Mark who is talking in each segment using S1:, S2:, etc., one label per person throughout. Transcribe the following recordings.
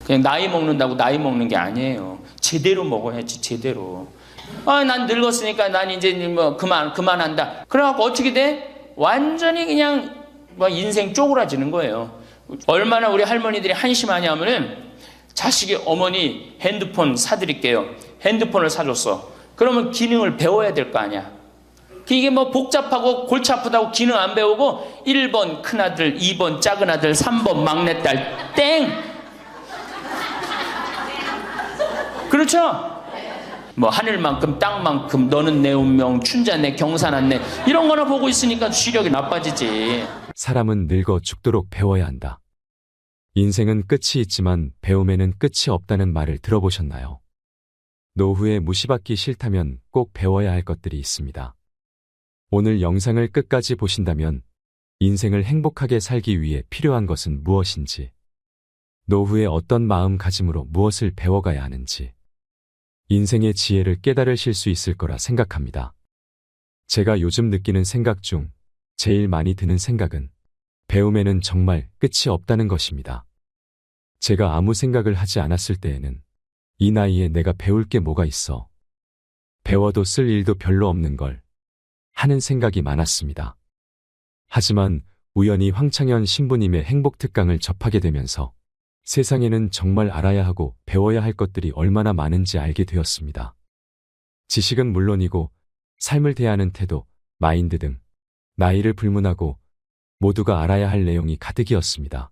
S1: 그냥 나이 먹는다고 나이 먹는 게 아니에요. 제대로 먹어야지, 제대로. 난 늙었으니까 난 이제 뭐 그만한다. 그래갖고 어떻게 돼? 완전히 그냥 뭐 인생 쪼그라지는 거예요. 얼마나 우리 할머니들이 한심하냐면은 자식이 어머니 핸드폰 사드릴게요. 핸드폰을 사줬어. 그러면 기능을 배워야 될 거 아니야. 이게 뭐 복잡하고 골치 아프다고 기능 안 배우고 1번 큰아들, 2번 작은아들, 3번 막내딸 땡! 그렇죠? 뭐 하늘만큼 땅만큼 너는 내 운명 춘자네 경사났네 이런 거나 보고 있으니까 시력이 나빠지지.
S2: 사람은 늙어 죽도록 배워야 한다. 인생은 끝이 있지만 배움에는 끝이 없다는 말을 들어보셨나요? 노후에 무시받기 싫다면 꼭 배워야 할 것들이 있습니다. 오늘 영상을 끝까지 보신다면 인생을 행복하게 살기 위해 필요한 것은 무엇인지, 노후에 어떤 마음가짐으로 무엇을 배워가야 하는지, 인생의 지혜를 깨달으실 수 있을 거라 생각합니다. 제가 요즘 느끼는 생각 중 제일 많이 드는 생각은 배움에는 정말 끝이 없다는 것입니다. 제가 아무 생각을 하지 않았을 때에는 이 나이에 내가 배울 게 뭐가 있어? 배워도 쓸 일도 별로 없는 걸 하는 생각이 많았습니다. 하지만 우연히 황창현 신부님의 행복특강을 접하게 되면서 세상에는 정말 알아야 하고 배워야 할 것들이 얼마나 많은지 알게 되었습니다. 지식은 물론이고 삶을 대하는 태도, 마인드 등 나이를 불문하고 모두가 알아야 할 내용이 가득이었습니다.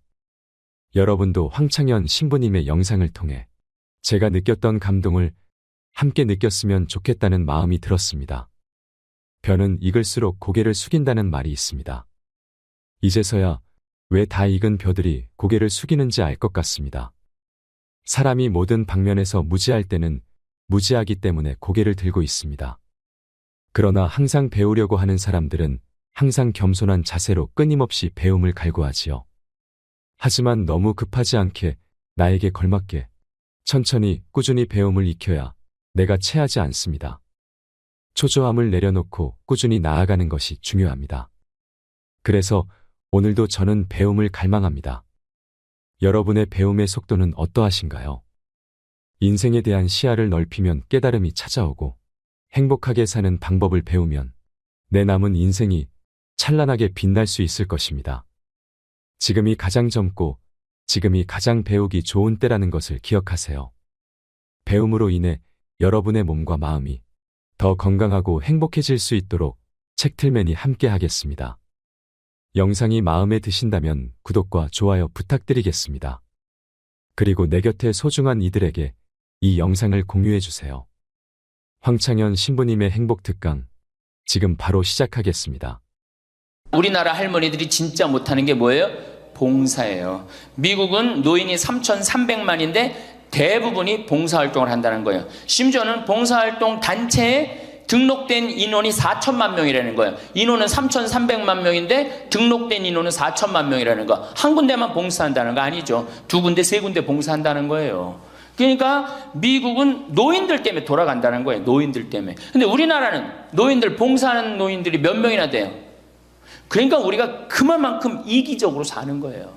S2: 여러분도 황창현 신부님의 영상을 통해 제가 느꼈던 감동을 함께 느꼈으면 좋겠다는 마음이 들었습니다. 벼는 익을수록 고개를 숙인다는 말이 있습니다. 이제서야 왜 다 익은 벼들이 고개를 숙이는지 알 것 같습니다. 사람이 모든 방면에서 무지할 때는 무지하기 때문에 고개를 들고 있습니다. 그러나 항상 배우려고 하는 사람들은 항상 겸손한 자세로 끊임없이 배움을 갈구하지요. 하지만 너무 급하지 않게 나에게 걸맞게 천천히 꾸준히 배움을 익혀야 내가 체하지 않습니다. 초조함을 내려놓고 꾸준히 나아가는 것이 중요합니다. 그래서 오늘도 저는 배움을 갈망합니다. 여러분의 배움의 속도는 어떠하신가요? 인생에 대한 시야를 넓히면 깨달음이 찾아오고 행복하게 사는 방법을 배우면 내 남은 인생이 찬란하게 빛날 수 있을 것입니다. 지금이 가장 젊고 지금이 가장 배우기 좋은 때라는 것을 기억하세요. 배움으로 인해 여러분의 몸과 마음이 더 건강하고 행복해질 수 있도록 책틀맨이 함께 하겠습니다. 영상이 마음에 드신다면 구독과 좋아요 부탁드리겠습니다. 그리고 내 곁에 소중한 이들에게 이 영상을 공유해주세요. 황창현 신부님의 행복특강 지금 바로 시작하겠습니다.
S1: 우리나라 할머니들이 진짜 못하는 게 뭐예요? 봉사예요. 미국은 노인이 3,300만인데 대부분이 봉사활동을 한다는 거예요. 심지어는 봉사활동 단체에 등록된 인원이 4천만 명이라는 거예요. 인원은 3,300만 명인데 등록된 인원은 4천만 명이라는 거. 한 군데만 봉사한다는 거 아니죠. 두 군데, 세 군데 봉사한다는 거예요. 그러니까 미국은 노인들 때문에 돌아간다는 거예요. 노인들 때문에. 근데 우리나라는 노인들, 봉사하는 노인들이 몇 명이나 돼요. 그러니까 우리가 그만큼 이기적으로 사는 거예요.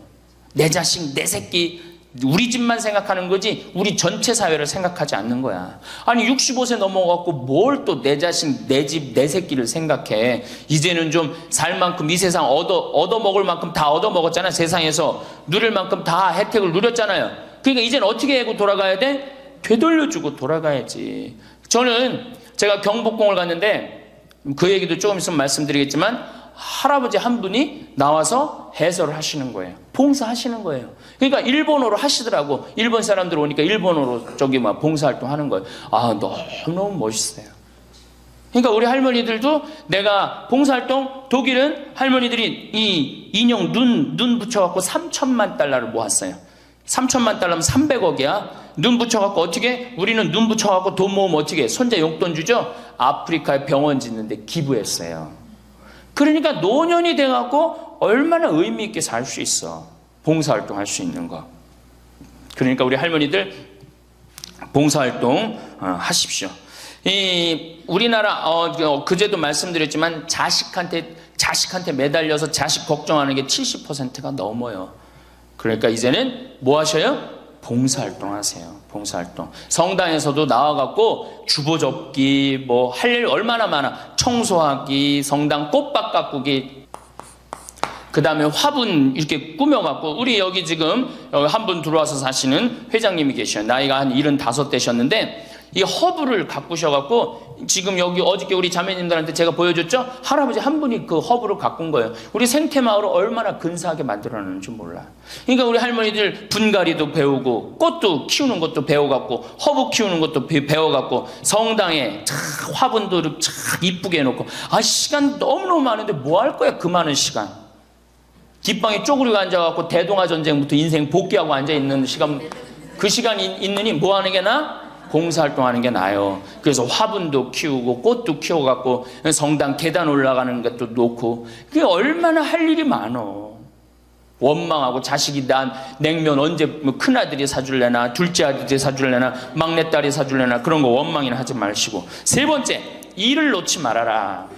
S1: 내 자식, 내 새끼, 우리 집만 생각하는 거지 우리 전체 사회를 생각하지 않는 거야. 아니 65세 넘어갖고 뭘 또 내 자식, 내 집, 내 새끼를 생각해. 이제는 좀 살 만큼 이 세상 얻어먹을 만큼 다 얻어먹었잖아. 세상에서 누릴 만큼 다 혜택을 누렸잖아요. 그러니까 이제는 어떻게 하고 돌아가야 돼? 되돌려주고 돌아가야지. 저는 제가 경복궁을 갔는데 그 얘기도 조금 있으면 말씀드리겠지만 할아버지 한 분이 나와서 해설을 하시는 거예요. 봉사하시는 거예요. 그러니까 일본어로 하시더라고. 일본 사람들 오니까 일본어로 저기 막 봉사활동 하는 거예요. 너무너무 멋있어요. 그러니까 우리 할머니들도 내가 봉사활동, 독일은 할머니들이 이 인형 눈 붙여갖고 3천만 달러를 모았어요. 3천만 달러면 300억이야. 눈 붙여갖고 어떻게? 우리는 눈 붙여갖고 돈 모으면 어떻게? 손자 용돈 주죠? 아프리카에 병원 짓는데 기부했어요. 그러니까 노년이 돼갖고 얼마나 의미 있게 살 수 있어. 봉사활동 할 수 있는 거. 그러니까 우리 할머니들 봉사활동 하십시오. 우리나라 그제도 말씀드렸지만 자식한테 매달려서 자식 걱정하는 게 70%가 넘어요. 그러니까 이제는 뭐 하셔요? 봉사활동 하세요. 봉사활동. 성당에서도 나와갖고 주보 접기, 뭐 할 일 얼마나 많아. 청소하기, 성당 꽃밭 가꾸기, 그 다음에 화분 이렇게 꾸며갖고, 우리 여기 지금 한 분 들어와서 사시는 회장님이 계셔요. 나이가 한 75 되셨는데, 이 허브를 가꾸셔갖고, 지금 여기 어저께 우리 자매님들한테 제가 보여줬죠? 할아버지 한 분이 그 허브를 가꾼 거예요. 우리 생태마을을 얼마나 근사하게 만들어놨는지 몰라. 그러니까 우리 할머니들 분갈이도 배우고, 꽃도 키우는 것도 배워갖고, 허브 키우는 것도 배워갖고, 성당에 화분도 이렇게 이쁘게 해놓고, 시간 너무너무 많은데 뭐 할 거야, 그 많은 시간. 뒷방에 쪼그리고 앉아갖고 대동아 전쟁부터 인생 복귀하고 앉아있는 시간, 그 시간이 있느니 뭐 하는 게 나아? 봉사활동 하는 게 나아요. 그래서 화분도 키우고 꽃도 키워갖고 성당 계단 올라가는 것도 놓고, 그게 얼마나 할 일이 많어. 원망하고 자식이 난 냉면 언제 뭐 큰아들이 사줄래나 둘째 아들이 사줄래나 막내딸이 사줄래나 그런 거 원망이나 하지 마시고. 세 번째, 일을 놓지 말아라.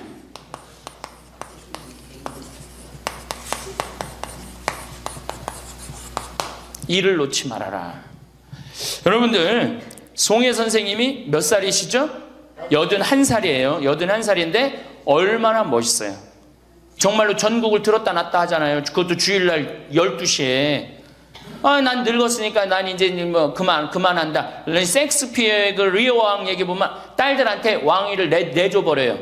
S1: 일을 놓지 말아라. 여러분들, 송혜 선생님이 몇 살이시죠? 81살이에요. 81살인데 얼마나 멋있어요. 정말로 전국을 들었다 놨다 하잖아요. 그것도 주일날 12시에. 난 늙었으니까 난 이제 뭐 그만한다. 섹스피어의 그 리어 왕 얘기 보면 딸들한테 왕위를 내줘버려요.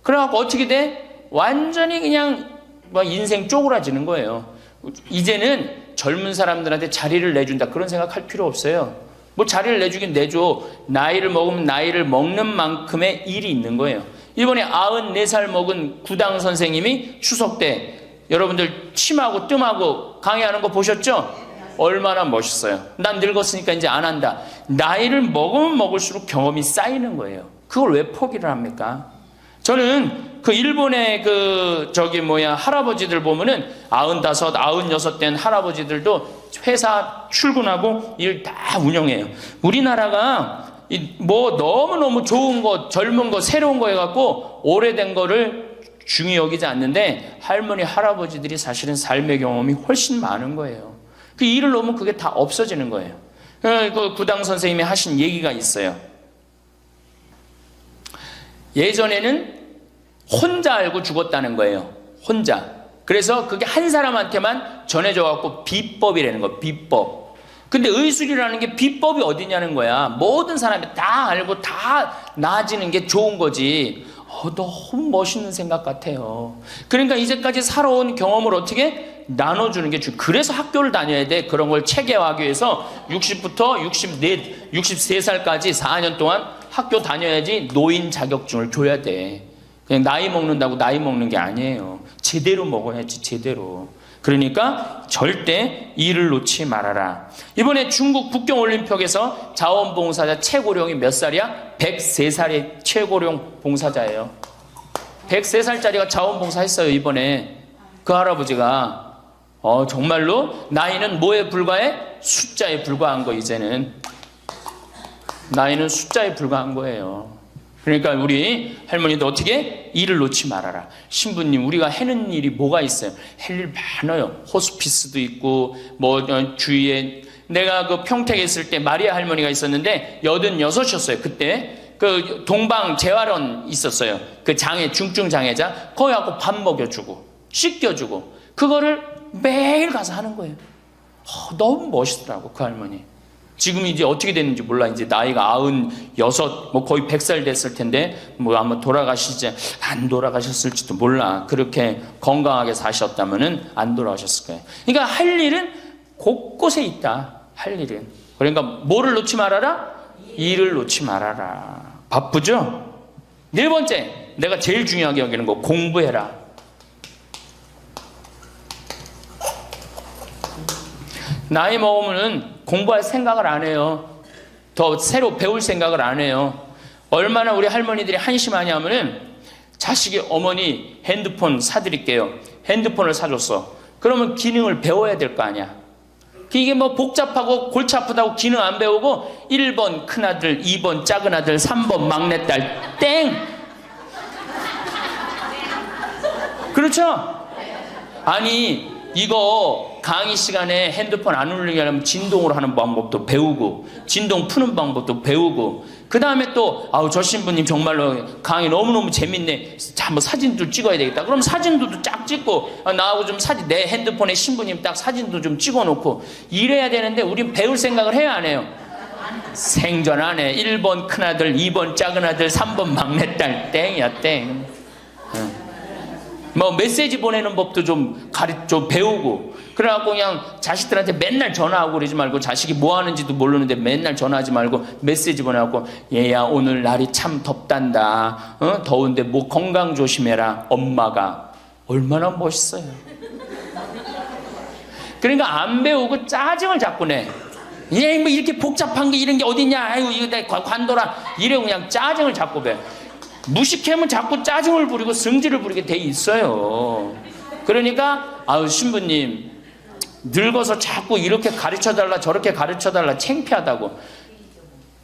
S1: 그래갖고 어떻게 돼? 완전히 그냥 뭐 인생 쪼그라지는 거예요. 이제는 젊은 사람들한테 자리를 내준다, 그런 생각할 필요 없어요. 뭐 자리를 내주긴 내줘. 나이를 먹으면 나이를 먹는 만큼의 일이 있는 거예요. 이번에 94살 먹은 구당 선생님이 추석 때 여러분들 침하고 뜸하고 강의하는 거 보셨죠? 얼마나 멋있어요. 난 늙었으니까 이제 안 한다. 나이를 먹으면 먹을수록 경험이 쌓이는 거예요. 그걸 왜 포기를 합니까? 저는 그 일본의 할아버지들 보면은 95, 96 된 할아버지들도 회사 출근하고 일 다 운영해요. 우리나라가 뭐 너무너무 좋은 거, 젊은 거, 새로운 거 해갖고 오래된 거를 중히 여기지 않는데, 할머니, 할아버지들이 사실은 삶의 경험이 훨씬 많은 거예요. 그 일을 놓으면 그게 다 없어지는 거예요. 그 구당 선생님이 하신 얘기가 있어요. 예전에는 혼자 알고 죽었다는 거예요. 혼자. 그래서 그게 한 사람한테만 전해져갖고 비법이라는 거, 비법. 근데 의술이라는 게 비법이 어디냐는 거야. 모든 사람이 다 알고 다 나아지는 게 좋은 거지. 너무 멋있는 생각 같아요. 그러니까 이제까지 살아온 경험을 어떻게 나눠주는 게 중요해. 그래서 학교를 다녀야 돼. 그런 걸 체계화하기 위해서 60부터 63살까지 4년 동안 학교 다녀야지 노인 자격증을 줘야 돼. 그냥 나이 먹는다고 나이 먹는 게 아니에요. 제대로 먹어야지, 제대로. 그러니까 절대 일을 놓지 말아라. 이번에 중국 북경올림픽에서 자원봉사자 최고령이 몇 살이야? 103살의 최고령 봉사자예요. 103살짜리가 자원봉사 했어요, 이번에. 그 할아버지가. 정말로 나이는 뭐에 불과해? 숫자에 불과한 거, 이제는. 나이는 숫자에 불과한 거예요. 그러니까 우리 할머니도 어떻게? 일을 놓지 말아라. 신부님, 우리가 해는 일이 뭐가 있어요? 할 일 많아요. 호스피스도 있고, 주위에. 내가 그 평택에 있을 때 마리아 할머니가 있었는데 86이었어요. 그때 그 동방 재활원 있었어요. 그 중증 장애자. 거기 가고 밥 먹여주고 씻겨주고 그거를 매일 가서 하는 거예요. 너무 멋있더라고, 그 할머니. 지금 이제 어떻게 됐는지 몰라. 이제 나이가 96, 뭐 거의 100살 됐을 텐데, 뭐 아마 안 돌아가셨을지도 몰라. 그렇게 건강하게 사셨다면은 안 돌아가셨을 거예요. 그러니까 할 일은 곳곳에 있다. 할 일은. 그러니까 뭐를 놓지 말아라? 일을 놓지 말아라. 바쁘죠? 네 번째, 내가 제일 중요하게 여기는 거, 공부해라. 나이 먹으면은 공부할 생각을 안 해요. 더 새로 배울 생각을 안 해요. 얼마나 우리 할머니들이 한심하냐면은 자식이 어머니 핸드폰 사드릴게요. 핸드폰을 사줬어. 그러면 기능을 배워야 될 거 아니야. 이게 뭐 복잡하고 골치 아프다고 기능 안 배우고 1번 큰아들, 2번 작은아들, 3번 막내딸 땡. 그렇죠? 아니 이거 강의 시간에 핸드폰 안 울리게 하려면 진동으로 하는 방법도 배우고, 진동 푸는 방법도 배우고, 그 다음에 또, 저 신부님 정말로 강의 너무너무 재밌네. 자, 뭐 사진도 찍어야 되겠다. 그럼 사진도 쫙 찍고, 나하고 좀 사진, 내 핸드폰에 신부님 딱 사진도 좀 찍어 놓고, 이래야 되는데, 우린 배울 생각을 해야 안 해요? 생전 안 해. 1번 큰아들, 2번 작은아들, 3번 막내딸, 땡이야, 땡. 뭐 메시지 보내는 법도 좀 배우고, 그래갖고 그냥 자식들한테 맨날 전화하고 그러지 말고, 자식이 뭐 하는지도 모르는데 맨날 전화하지 말고 메시지 보내갖고, 얘야 오늘 날이 참 덥단다, 더운데 뭐 건강 조심해라, 엄마가. 얼마나 멋있어요. 그러니까 안 배우고 짜증을 자꾸 내. 얘 뭐 이렇게 복잡한 게 이런 게 어딨냐, 아이고 이거 내 관둬라, 이래 그냥 짜증을 자꾸 배. 무식하면 자꾸 짜증을 부리고 성질을 부리게 돼 있어요. 그러니까 신부님 늙어서 자꾸 이렇게 가르쳐달라 저렇게 가르쳐달라 창피하다고.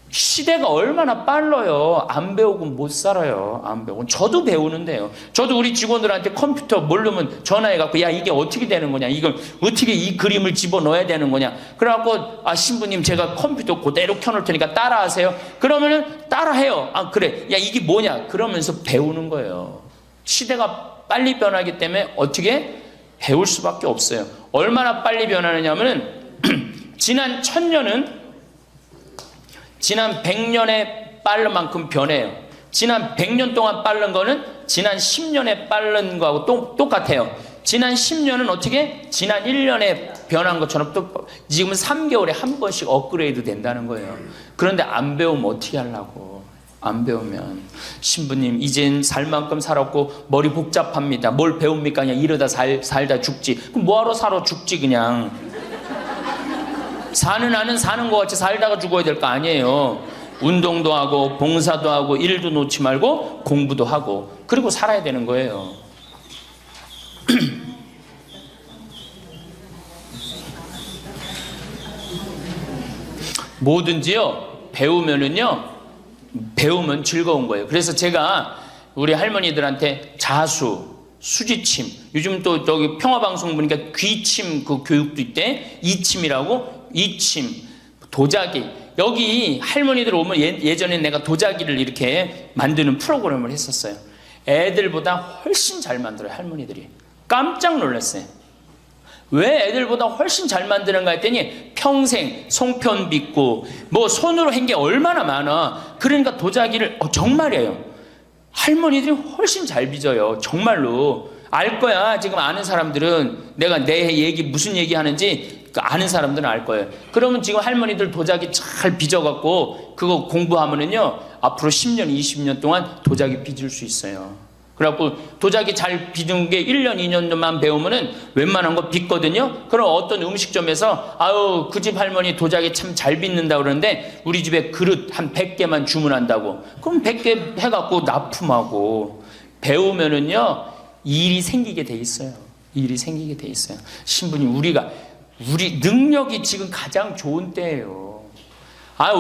S1: 시대가 얼마나 빨라요. 안 배우고 못 살아요. 안 배우고. 저도 배우는데요. 저도 우리 직원들한테 컴퓨터 모르면 전화해갖고, 야 이게 어떻게 되는 거냐, 이걸 어떻게 이 그림을 집어넣어야 되는 거냐. 그래갖고 신부님 제가 컴퓨터 그대로 켜놓을 테니까 따라하세요. 그러면은 따라해요. 그래, 야 이게 뭐냐, 그러면서 배우는 거예요. 시대가 빨리 변하기 때문에 어떻게 배울 수밖에 없어요. 얼마나 빨리 변하느냐면은 지난 1000년은 지난 100년에 빠른 만큼 변해요. 지난 100년 동안 빠른 거는 지난 10년에 빠른 거하고 똑같아요. 지난 10년은 어떻게? 지난 1년에 변한 것처럼 또 지금은 3개월에 한 번씩 업그레이드 된다는 거예요. 그런데 안 배우면 어떻게 하려고. 안 배우면. 신부님 이젠 살 만큼 살았고 머리 복잡합니다. 뭘 배웁니까? 그냥 이러다 살다 죽지. 그럼 뭐하러 살아 죽지 그냥. 사는 나는 사는 것 같이 살다가 죽어야 될 거 아니에요. 운동도 하고 봉사도 하고 일도 놓지 말고 공부도 하고 그리고 살아야 되는 거예요. 뭐든지요 배우면 즐거운 거예요. 그래서 제가 우리 할머니들한테 자수, 수지침, 요즘 또 저기 평화방송 보니까 귀침 그 교육도 있대. 이침이라고. 이침, 도자기. 여기 할머니들 오면 예전에 내가 도자기를 이렇게 만드는 프로그램을 했었어요. 애들보다 훨씬 잘 만들어요. 할머니들이. 깜짝 놀랐어요. 왜 애들보다 훨씬 잘 만드는가 했더니 평생 송편 빚고 뭐 손으로 한 게 얼마나 많아. 그러니까 도자기를 정말이에요. 할머니들이 훨씬 잘 빚어요. 정말로. 알 거야. 지금 아는 사람들은 내가 내 얘기 무슨 얘기 하는지 아는 사람들은 알 거예요. 그러면 지금 할머니들 도자기 잘 빚어갖고 그거 공부하면은요 앞으로 10년 20년 동안 도자기 빚을 수 있어요. 그래갖고 도자기 잘 빚은 게 1년 2년만 배우면은 웬만한 거 빚거든요. 그럼 어떤 음식점에서 그 집 할머니 도자기 참 잘 빚는다 그러는데 우리 집에 그릇 한 100개만 주문한다고. 그럼 100개 해갖고 납품하고. 배우면은요 일이 생기게 돼 있어요. 일이 생기게 돼 있어요. 신부님 우리 능력이 지금 가장 좋은 때예요.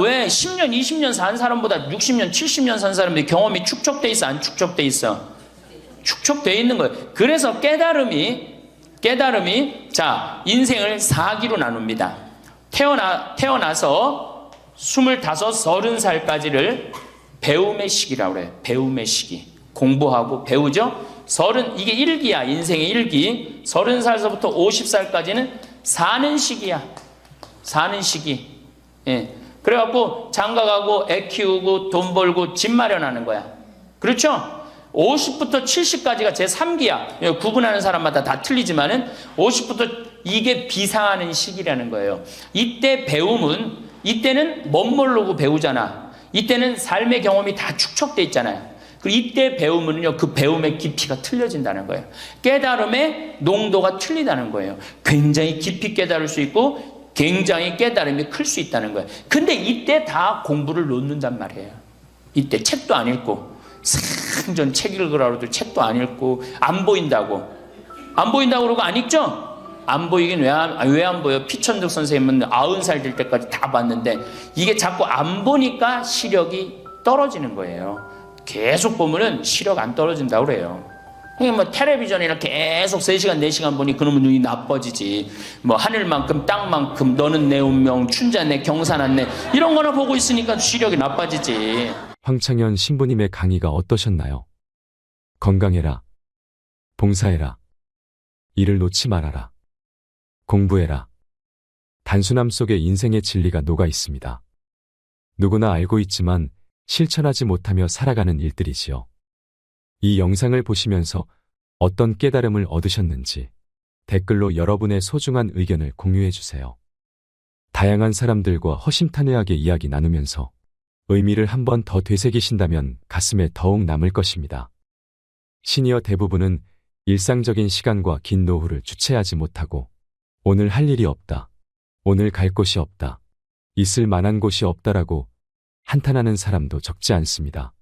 S1: 왜 10년 20년 산 사람보다 60년 70년 산 사람들이 경험이 축적돼 있어 안 축적돼 있어? 축적돼 있는 거예요. 그래서 깨달음이 자 인생을 4기로 나눕니다. 태어나서 25, 30살까지를 배움의 시기라고 그래요. 배움의 시기. 공부하고 배우죠. 이게 1기야. 인생의 1기. 30살서부터 50살까지는 사는 시기야. 사는 시기. 예. 그래갖고 장가가고 애 키우고 돈 벌고 집 마련하는 거야. 그렇죠? 50부터 70까지가 제 3기야. 구분하는 사람마다 다 틀리지만은 50부터 이게 비상하는 시기라는 거예요. 이때 이때는 멋모르고 배우잖아. 이때는 삶의 경험이 다 축적돼 있잖아요. 그리고 이때 배우면요, 그 배움의 깊이가 틀려진다는 거예요. 깨달음의 농도가 틀리다는 거예요. 굉장히 깊이 깨달을 수 있고 굉장히 깨달음이 클 수 있다는 거예요. 근데 이때 다 공부를 놓는단 말이에요. 이때 책도 안 읽고 생전 책 읽으라고 해도 책도 안 읽고 안 보인다고 그러고 안 읽죠? 안 보이긴 왜 안 보여? 피천득 선생님은 90살 될 때까지 다 봤는데 이게 자꾸 안 보니까 시력이 떨어지는 거예요. 계속 보면은 시력 안 떨어진다고 그래요. 이게 뭐 텔레비전이나 계속 3시간, 4시간 보니 그놈의 눈이 나빠지지. 뭐 하늘만큼 땅만큼 너는 내 운명, 춘자 내 경사난 내 이런 거나 보고 있으니까 시력이 나빠지지.
S2: 황창현 신부님의 강의가 어떠셨나요? 건강해라. 봉사해라. 일을 놓지 말아라. 공부해라. 단순함 속에 인생의 진리가 녹아 있습니다. 누구나 알고 있지만 실천하지 못하며 살아가는 일들이지요. 이 영상을 보시면서 어떤 깨달음을 얻으셨는지 댓글로 여러분의 소중한 의견을 공유해 주세요. 다양한 사람들과 허심탄회하게 이야기 나누면서 의미를 한 번 더 되새기신다면 가슴에 더욱 남을 것입니다. 시니어 대부분은 일상적인 시간과 긴 노후를 주체하지 못하고 오늘 할 일이 없다. 오늘 갈 곳이 없다. 있을 만한 곳이 없다라고 한탄하는 사람도 적지 않습니다.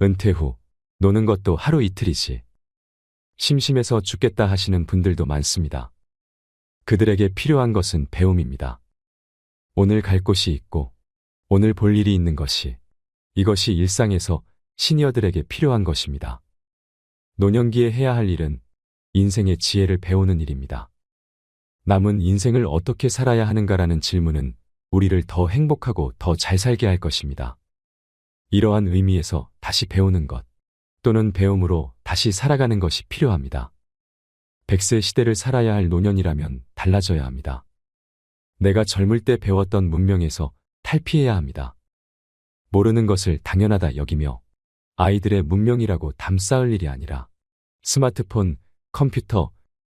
S2: 은퇴 후 노는 것도 하루 이틀이지. 심심해서 죽겠다 하시는 분들도 많습니다. 그들에게 필요한 것은 배움입니다. 오늘 갈 곳이 있고 오늘 볼 일이 있는 것이 이것이 일상에서 시니어들에게 필요한 것입니다. 노년기에 해야 할 일은 인생의 지혜를 배우는 일입니다. 남은 인생을 어떻게 살아야 하는가라는 질문은 우리를 더 행복하고 더 잘 살게 할 것입니다. 이러한 의미에서 다시 배우는 것 또는 배움으로 다시 살아가는 것이 필요합니다. 100세 시대를 살아야 할 노년이라면 달라져야 합니다. 내가 젊을 때 배웠던 문명에서 탈피해야 합니다. 모르는 것을 당연하다 여기며 아이들의 문명이라고 담쌓을 일이 아니라 스마트폰, 컴퓨터,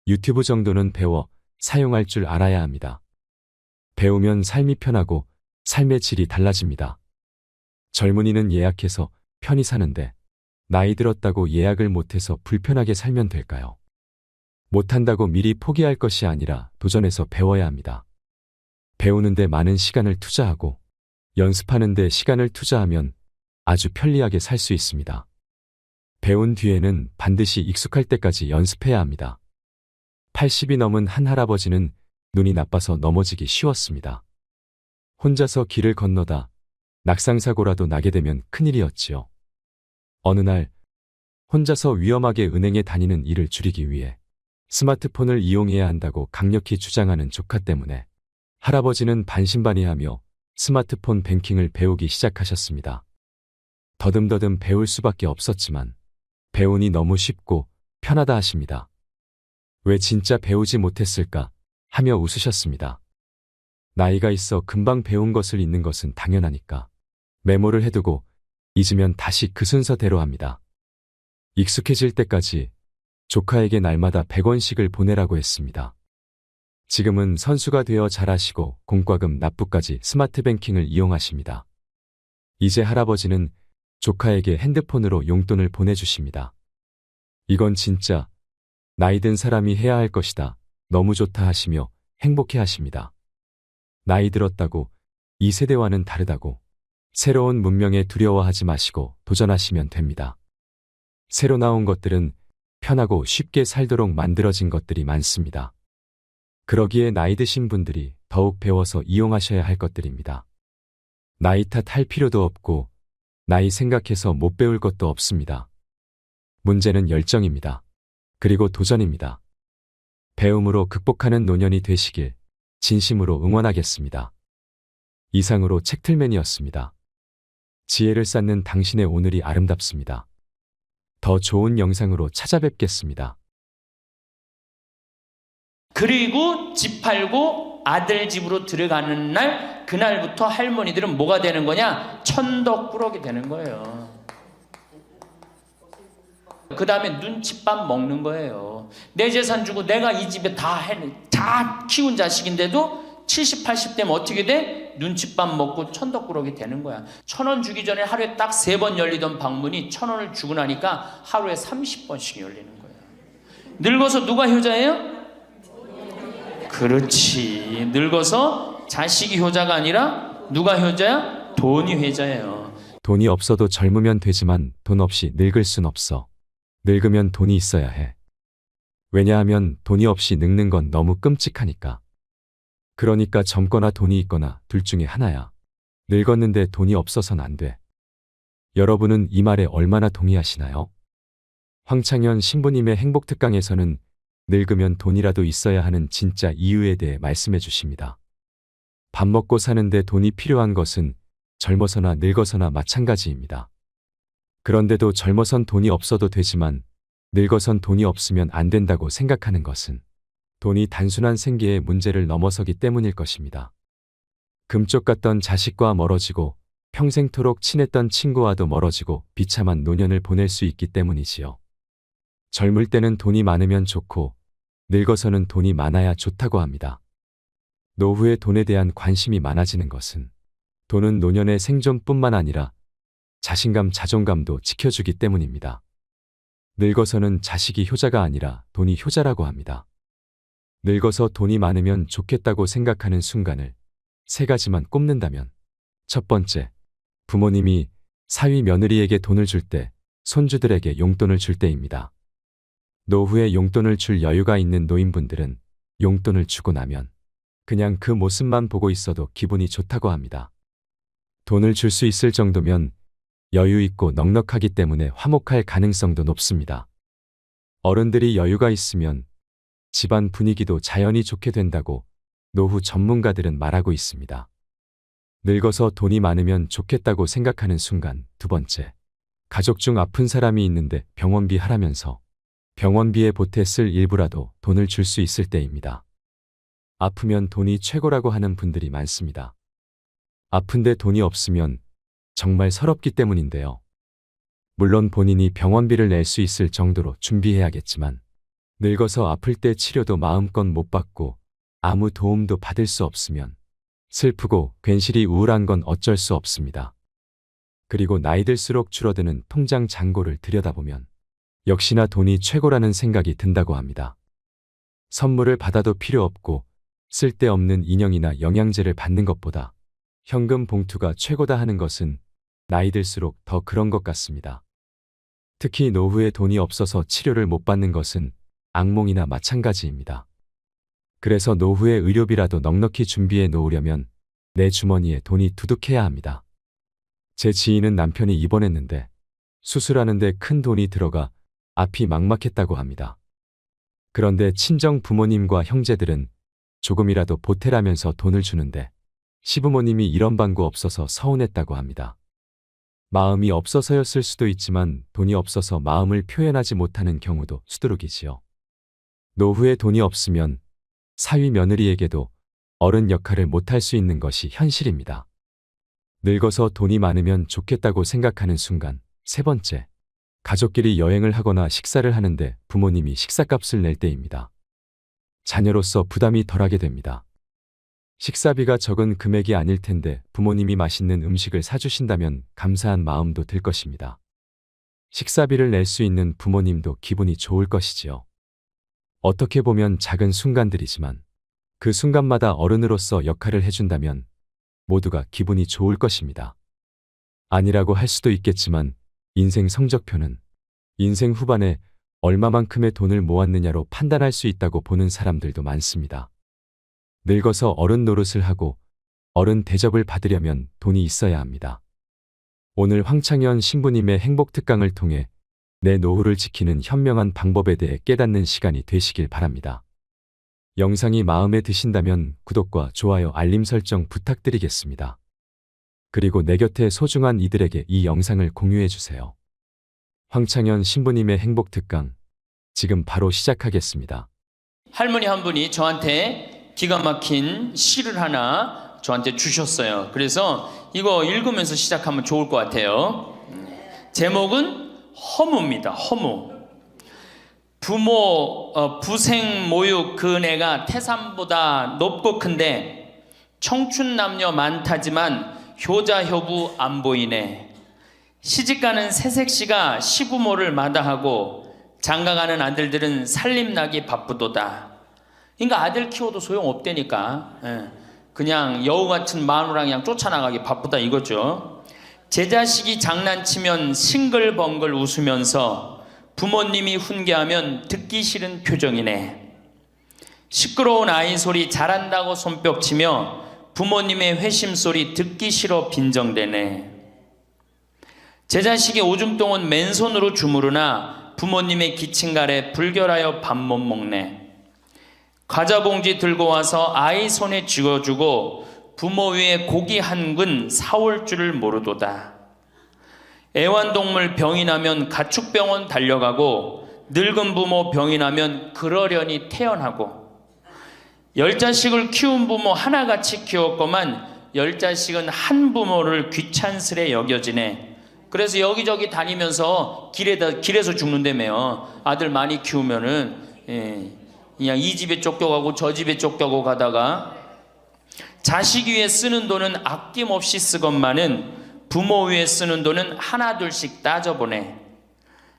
S2: 유튜브 정도는 배워 사용할 줄 알아야 합니다. 배우면 삶이 편하고 삶의 질이 달라집니다. 젊은이는 예약해서 편히 사는데 나이 들었다고 예약을 못해서 불편하게 살면 될까요? 못한다고 미리 포기할 것이 아니라 도전해서 배워야 합니다. 배우는데 많은 시간을 투자하고 연습하는데 시간을 투자하면 아주 편리하게 살 수 있습니다. 배운 뒤에는 반드시 익숙할 때까지 연습해야 합니다. 80이 넘은 한 할아버지는 눈이 나빠서 넘어지기 쉬웠습니다. 혼자서 길을 건너다 낙상사고라도 나게 되면 큰일이었지요. 어느 날 혼자서 위험하게 은행에 다니는 일을 줄이기 위해 스마트폰을 이용해야 한다고 강력히 주장하는 조카 때문에 할아버지는 반신반의하며 스마트폰 뱅킹을 배우기 시작하셨습니다. 더듬더듬 배울 수밖에 없었지만 배우니 너무 쉽고 편하다 하십니다. 왜 진짜 배우지 못했을까 하며 웃으셨습니다. 나이가 있어 금방 배운 것을 잊는 것은 당연하니까 메모를 해두고 잊으면 다시 그 순서대로 합니다. 익숙해질 때까지 조카에게 날마다 100원씩을 보내라고 했습니다. 지금은 선수가 되어 잘하시고 공과금 납부까지 스마트 뱅킹을 이용하십니다. 이제 할아버지는 조카에게 핸드폰으로 용돈을 보내주십니다. 이건 진짜 나이 든 사람이 해야 할 것이다. 너무 좋다 하시며 행복해 하십니다. 나이 들었다고 이 세대와는 다르다고 새로운 문명에 두려워하지 마시고 도전하시면 됩니다. 새로 나온 것들은 편하고 쉽게 살도록 만들어진 것들이 많습니다. 그러기에 나이 드신 분들이 더욱 배워서 이용하셔야 할 것들입니다. 나이 탓할 필요도 없고 나이 생각해서 못 배울 것도 없습니다. 문제는 열정입니다. 그리고 도전입니다. 배움으로 극복하는 노년이 되시길 진심으로 응원하겠습니다. 이상으로 책틀맨이었습니다. 지혜를 쌓는 당신의 오늘이 아름답습니다. 더 좋은 영상으로 찾아뵙겠습니다.
S1: 그리고 집 팔고 아들 집으로 들어가는 날 그날부터 할머니들은 뭐가 되는 거냐? 천덕꾸러기 되는 거예요. 그 다음에 눈칫밥 먹는 거예요. 내 재산 주고 내가 이 집에 다 키운 자식인데도 70, 80 되면 어떻게 돼? 눈칫밥 먹고 천덕꾸러기 되는 거야. 1,000원 주기 전에 하루에 딱 3번 열리던 방문이 1,000원을 주고 나니까 하루에 30번씩 열리는 거예요. 늙어서 누가 효자예요? 그렇지. 늙어서 자식이 효자가 아니라 누가 효자야? 돈이 효자예요.
S2: 돈이 없어도 젊으면 되지만 돈 없이 늙을 순 없어. 늙으면 돈이 있어야 해. 왜냐하면 돈이 없이 늙는 건 너무 끔찍하니까. 그러니까 젊거나 돈이 있거나 둘 중에 하나야. 늙었는데 돈이 없어선 안 돼. 여러분은 이 말에 얼마나 동의하시나요? 황창현 신부님의 행복특강에서는 늙으면 돈이라도 있어야 하는 진짜 이유에 대해 말씀해 주십니다. 밥 먹고 사는데 돈이 필요한 것은 젊어서나 늙어서나 마찬가지입니다. 그런데도 젊어선 돈이 없어도 되지만 늙어선 돈이 없으면 안 된다고 생각하는 것은 돈이 단순한 생계의 문제를 넘어서기 때문일 것입니다. 금쪽 같던 자식과 멀어지고 평생토록 친했던 친구와도 멀어지고 비참한 노년을 보낼 수 있기 때문이지요. 젊을 때는 돈이 많으면 좋고 늙어서는 돈이 많아야 좋다고 합니다. 노후에 돈에 대한 관심이 많아지는 것은 돈은 노년의 생존뿐만 아니라 자신감, 자존감도 지켜주기 때문입니다. 늙어서는 자식이 효자가 아니라 돈이 효자라고 합니다. 늙어서 돈이 많으면 좋겠다고 생각하는 순간을 세 가지만 꼽는다면, 첫 번째, 부모님이 사위 며느리에게 돈을 줄 때, 손주들에게 용돈을 줄 때입니다. 노후에 용돈을 줄 여유가 있는 노인분들은 용돈을 주고 나면 그냥 그 모습만 보고 있어도 기분이 좋다고 합니다. 돈을 줄 수 있을 정도면 여유 있고 넉넉하기 때문에 화목할 가능성도 높습니다. 어른들이 여유가 있으면 집안 분위기도 자연히 좋게 된다고 노후 전문가들은 말하고 있습니다. 늙어서 돈이 많으면 좋겠다고 생각하는 순간, 두 번째, 가족 중 아픈 사람이 있는데 병원비 하라면서 병원비에 보태 쓸 일부라도 돈을 줄 수 있을 때입니다. 아프면 돈이 최고라고 하는 분들이 많습니다. 아픈데 돈이 없으면 정말 서럽기 때문인데요. 물론 본인이 병원비를 낼 수 있을 정도로 준비해야겠지만 늙어서 아플 때 치료도 마음껏 못 받고 아무 도움도 받을 수 없으면 슬프고 괜시리 우울한 건 어쩔 수 없습니다. 그리고 나이 들수록 줄어드는 통장 잔고를 들여다보면 역시나 돈이 최고라는 생각이 든다고 합니다. 선물을 받아도 필요 없고 쓸데없는 인형이나 영양제를 받는 것보다 현금 봉투가 최고다 하는 것은 나이 들수록 더 그런 것 같습니다. 특히 노후에 돈이 없어서 치료를 못 받는 것은 악몽이나 마찬가지입니다. 그래서 노후에 의료비라도 넉넉히 준비해 놓으려면 내 주머니에 돈이 두둑해야 합니다. 제 지인은 남편이 입원했는데 수술하는데 큰 돈이 들어가 앞이 막막했다고 합니다. 그런데 친정 부모님과 형제들은 조금이라도 보태라면서 돈을 주는데 시부모님이 이런 방구 없어서 서운했다고 합니다. 마음이 없어서였을 수도 있지만 돈이 없어서 마음을 표현하지 못하는 경우도 수두룩이지요. 노후에 돈이 없으면 사위 며느리에게도 어른 역할을 못할 수 있는 것이 현실입니다. 늙어서 돈이 많으면 좋겠다고 생각하는 순간, 세 번째, 가족끼리 여행을 하거나 식사를 하는데 부모님이 식사값을 낼 때입니다. 자녀로서 부담이 덜하게 됩니다. 식사비가 적은 금액이 아닐 텐데 부모님이 맛있는 음식을 사주신다면 감사한 마음도 들 것입니다. 식사비를 낼 수 있는 부모님도 기분이 좋을 것이지요. 어떻게 보면 작은 순간들이지만 그 순간마다 어른으로서 역할을 해준다면 모두가 기분이 좋을 것입니다. 아니라고 할 수도 있겠지만 인생 성적표는 인생 후반에 얼마만큼의 돈을 모았느냐로 판단할 수 있다고 보는 사람들도 많습니다. 늙어서 어른 노릇을 하고 어른 대접을 받으려면 돈이 있어야 합니다. 오늘 황창현 신부님의 행복특강을 통해 내 노후를 지키는 현명한 방법에 대해 깨닫는 시간이 되시길 바랍니다. 영상이 마음에 드신다면 구독과 좋아요, 알림 설정 부탁드리겠습니다. 그리고 내 곁에 소중한 이들에게 이 영상을 공유해 주세요. 황창현 신부님의 행복특강, 지금 바로 시작하겠습니다.
S1: 할머니 한 분이 저한테 기가 막힌 시를 하나 저한테 주셨어요. 그래서 이거 읽으면서 시작하면 좋을 것 같아요. 제목은 허무입니다. 허무. 부생 모육 그 내가 태산보다 높고 큰데 청춘 남녀 많다지만 효자 효부 안 보이네. 시집가는 새색시가 시부모를 마다하고 장가가는 아들들은 살림나기 바쁘도다. 그러니까 아들 키워도 소용없다니까. 그냥 여우 같은 마누라 그냥 쫓아나가기 바쁘다 이거죠. 제 자식이 장난치면 싱글벙글 웃으면서 부모님이 훈계하면 듣기 싫은 표정이네. 시끄러운 아이 소리 잘한다고 손뼉치며 부모님의 회심소리 듣기 싫어 빈정대네. 제 자식이 오줌똥은 맨손으로 주무르나 부모님의 기침 아래 불결하여 밥 못 먹네. 과자 봉지 들고 와서 아이 손에 쥐어주고 부모 위에 고기 한 근 사올 줄을 모르도다. 애완동물 병이 나면 가축병원 달려가고 늙은 부모 병이 나면 그러려니 태어나고 10자식을 키운 부모 하나같이 키웠건만 10자식은 한 부모를 귀찮스레 여겨지네. 그래서 여기저기 다니면서 길에서 죽는다며요. 아들 많이 키우면은 그냥 이 집에 쫓겨가고 저 집에 쫓겨가고 가다가 자식 위에 쓰는 돈은 아낌없이 쓰건만은 부모 위에 쓰는 돈은 하나 둘씩 따져보네.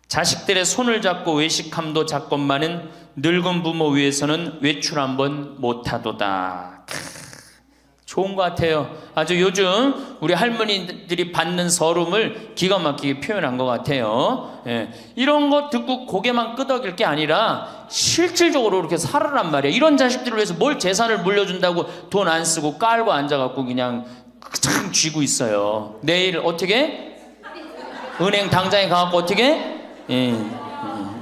S1: 자식들의 손을 잡고 외식함도 작건만은 늙은 부모 위에서는 외출 한번 못하도다. 좋은 것 같아요. 아주 요즘 우리 할머니들이 받는 서름을 기가 막히게 표현한 것 같아요. 예. 이런 거 듣고 고개만 끄덕일 게 아니라 실질적으로 이렇게 살아란 말이야. 이런 자식들을 위해서 뭘 재산을 물려준다고 돈 안 쓰고 깔고 앉아갖고 그냥 참 쥐고 있어요. 내일 어떻게? 은행 당장에 가갖고 어떻게?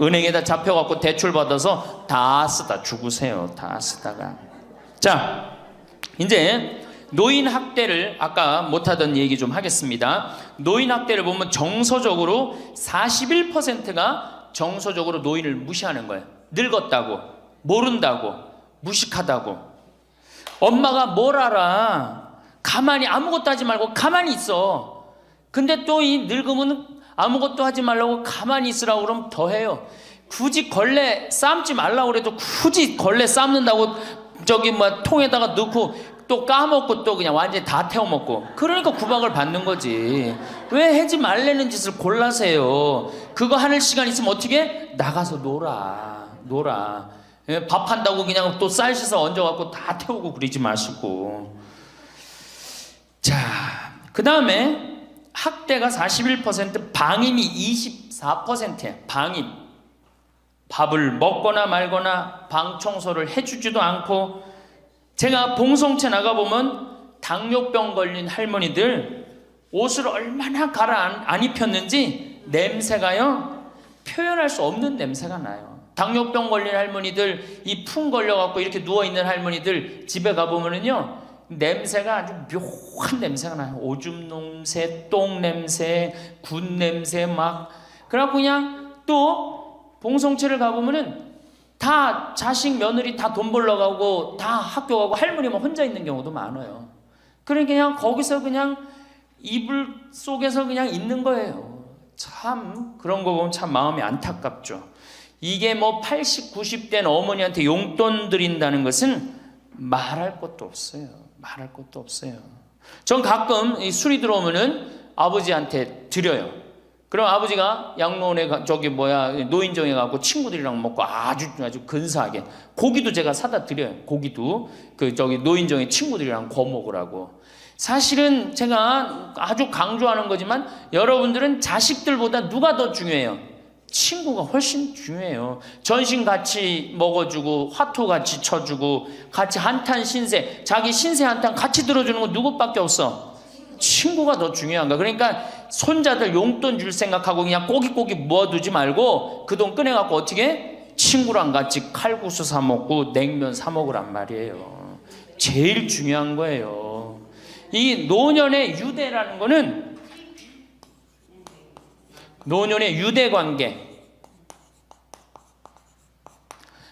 S1: 은행에다 잡혀갖고 대출 받아서 다 쓰다 죽으세요. 다 쓰다가. 자, 이제 노인 학대를 아까 못하던 얘기 좀 하겠습니다. 노인 학대를 보면 정서적으로 41%가 정서적으로 노인을 무시하는 거예요. 늙었다고, 모른다고, 무식하다고. 엄마가 뭘 알아? 가만히 아무것도 하지 말고 가만히 있어. 근데 또 이 늙으면 아무것도 하지 말라고 가만히 있으라고 그러면 더 해요. 굳이 걸레 삶지 말라고 그래도 굳이 걸레 삶는다고 저기 뭐 통에다가 넣고 또 까먹고 또 그냥 완전히 다 태워 먹고. 그러니까 구박을 받는 거지. 왜 하지 말라는 짓을 골라세요. 그거 하는 시간 있으면 어떻게? 나가서 놀아. 예, 밥 한다고 그냥 또 쌀 씻어 얹어갖고 다 태우고 그러지 마시고. 자, 그 다음에 학대가 41%, 방임이 24%예요. 방임. 밥을 먹거나 말거나 방 청소를 해주지도 않고. 제가 봉송체 나가보면 당뇨병 걸린 할머니들 옷을 얼마나 갈아 안 입혔는지 냄새가요, 표현할 수 없는 냄새가 나요. 당뇨병 걸린 할머니들, 이 풍 걸려갖고 이렇게 누워있는 할머니들 집에 가보면은요, 냄새가 아주 묘한 냄새가 나요. 오줌 냄새, 똥 냄새, 군 냄새 막. 그래갖고 그냥 또 봉송체를 가보면은 다 자식 며느리 다 돈 벌러 가고 다 학교 가고 할머니만 혼자 있는 경우도 많아요. 그러니까 그냥 거기서 그냥 이불 속에서 그냥 있는 거예요. 참 그런 거 보면 참 마음이 안타깝죠. 이게 뭐 80, 90된 어머니한테 용돈 드린다는 것은 말할 것도 없어요. 말할 것도 없어요. 전 가끔 이 술이 들어오면은 아버지한테 드려요. 그럼 아버지가 양로원에 노인정에 가고 친구들이랑 먹고 아주 근사하게 고기도 제가 사다 드려요. 고기도 노인정에 친구들이랑 구워 먹으라고. 사실은 제가 아주 강조하는 거지만 여러분들은 자식들보다 누가 더 중요해요? 친구가 훨씬 중요해요. 전신 같이 먹어주고 화투 같이 쳐주고 같이 한탄 신세, 자기 신세 한탄 같이 들어주는 건 누구밖에 없어? 친구가 더 중요한 거야. 그러니까 손자들 용돈 줄 생각하고 그냥 꼬깃꼬깃 모아두지 말고 그 돈 꺼내갖고 어떻게? 친구랑 같이 칼국수 사 먹고 냉면 사 먹으란 말이에요. 제일 중요한 거예요. 이 노년의 유대라는 거는 노년의 유대 관계.